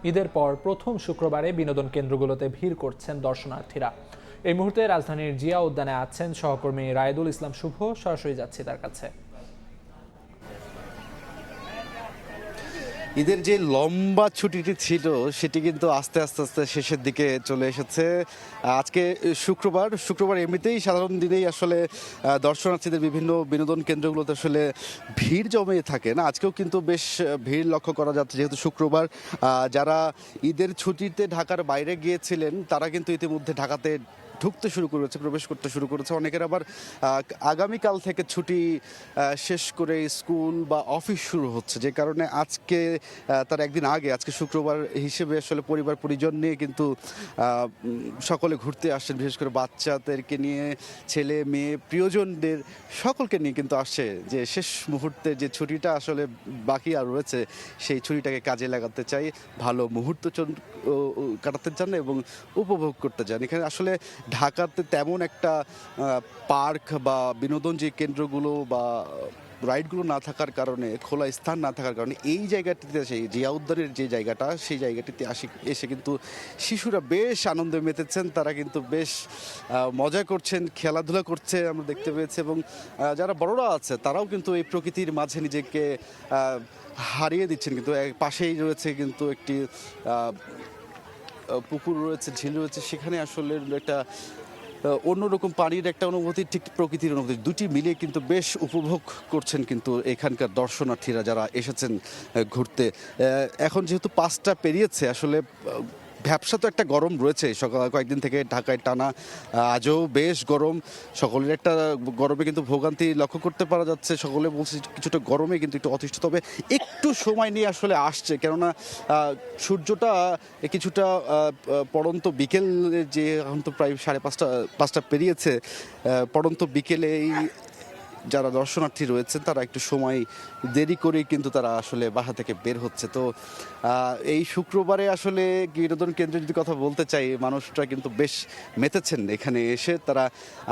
ঈদের পর প্রথম শুক্রবারে বিনোদন কেন্দ্রগুলোতে ভিড় করছেন দর্শনার্থীরা। এই মুহূর্তে রাজধানীর জিয়া উদ্যানে আছেন সহকর্মী রায়দুল ইসলাম শুভ। সরাসরি যাচ্ছি তার কাছে। ঈদের যে লম্বা ছুটিটি ছিল সেটি কিন্তু আস্তে আস্তে আস্তে শেষের দিকে চলে এসেছে। আজকে শুক্রবার এমনিতেই সাধারণ দিনেই আসলে দর্শনার্থীদের বিভিন্ন বিনোদন কেন্দ্রগুলোতে আসলে ভিড় জমে থাকে না, আজকেও কিন্তু বেশ ভিড় লক্ষ্য করা যাচ্ছে যেহেতু শুক্রবার। যারা ঈদের ছুটিতে ঢাকার বাইরে গিয়েছিলেন তারা কিন্তু ইতিমধ্যে ঢাকাতে ঢুকতে শুরু করেছে, প্রবেশ করতে শুরু করেছে। অনেকের আবার আগামীকাল থেকে ছুটি শেষ করে স্কুল বা অফিস শুরু হচ্ছে, যে কারণে আজকে তার একদিন আগে, আজকে শুক্রবার হিসেবে আসলে পরিবার পরিজন নিয়ে কিন্তু সকলে ঘুরতে আসছেন, বিশেষ করে বাচ্চাদেরকে নিয়ে, ছেলে মেয়ে প্রিয়জনদের সকলকে নিয়ে কিন্তু আসছে, যে শেষ মুহূর্তে যে ছুটিটা আসলে বাকি আর রয়েছে সেই ছুটিটাকে কাজে লাগাতে চাই, ভালো মুহূর্ত কাটাতে চান এবং উপভোগ করতে চান। এখানে আসলে ঢাকাতে তেমন একটা পার্ক বা বিনোদন যে কেন্দ্রগুলো বা রাইডগুলো না থাকার কারণে, খোলা স্থান না থাকার কারণে এই জায়গাটিতে, সেই জিয়া উদ্যানের যে জায়গাটা, সেই জায়গাটিতে এসে কিন্তু শিশুরা বেশ আনন্দে মেতেছেন। তারা কিন্তু বেশ মজা করছেন, খেলাধুলা করছে আমরা দেখতে পেয়েছি, এবং যারা বড়রা আছে তারাও কিন্তু এই প্রকৃতির মাঝে নিজেকে হারিয়ে দিচ্ছেন। কিন্তু পাশেই রয়েছে কিন্তু একটি পুকুর রয়েছে, ঝিল রয়েছে, সেখানে আসলে একটা অন্যরকম পানির একটা অনুভূতি, ঠিক প্রকৃতির অনুভূতি, দুটি মিলিয়ে কিন্তু বেশ উপভোগ করছেন কিন্তু এখানকার দর্শনার্থীরা যারা এসেছেন ঘুরতে। এখন যেহেতু 5টা পেরিয়েছে, আসলে ভ্যাপসা তো একটা গরম রয়েছে সকাল কয়েকদিন থেকে ঢাকায় টানা, আজও বেশ গরম। সকলের একটা গরমে কিন্তু ভোগান্তি লক্ষ্য করতে পারা যাচ্ছে। সকলে বলছে কিছুটা গরমে কিন্তু একটু অতিষ্ঠ, তবে একটু সময় নিয়ে আসলে আসছে, কেননা সূর্যটা কিছুটা পড়ন্ত বিকেলের, যে এখন তো প্রায় 5:30 পেরিয়েছে, পড়ন্ত বিকেলে এই যারা দর্শনার্থী রয়েছেন তারা একটু সময় দেরি করেই কিন্তু তারা আসলে বাসা থেকে বের হচ্ছে। তো এই শুক্রবারে আসলে বিনোদন কেন্দ্রে যদি কথা বলতে চাই, মানুষরা কিন্তু বেশ মেতেছেন এখানে এসে, তারা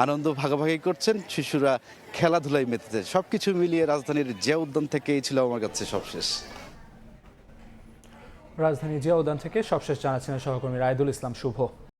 আনন্দ ভাগাভাগি করছেন, শিশুরা খেলাধুলায় মেতেছে। সব কিছু মিলিয়ে রাজধানীর জিয়া উদ্যান থেকেই ছিল আমার কাছে সবশেষ। রাজধানী জিয়া উদ্যান থেকে সবশেষ জানাচ্ছেন সহকর্মী রায়দুল ইসলাম শুভ।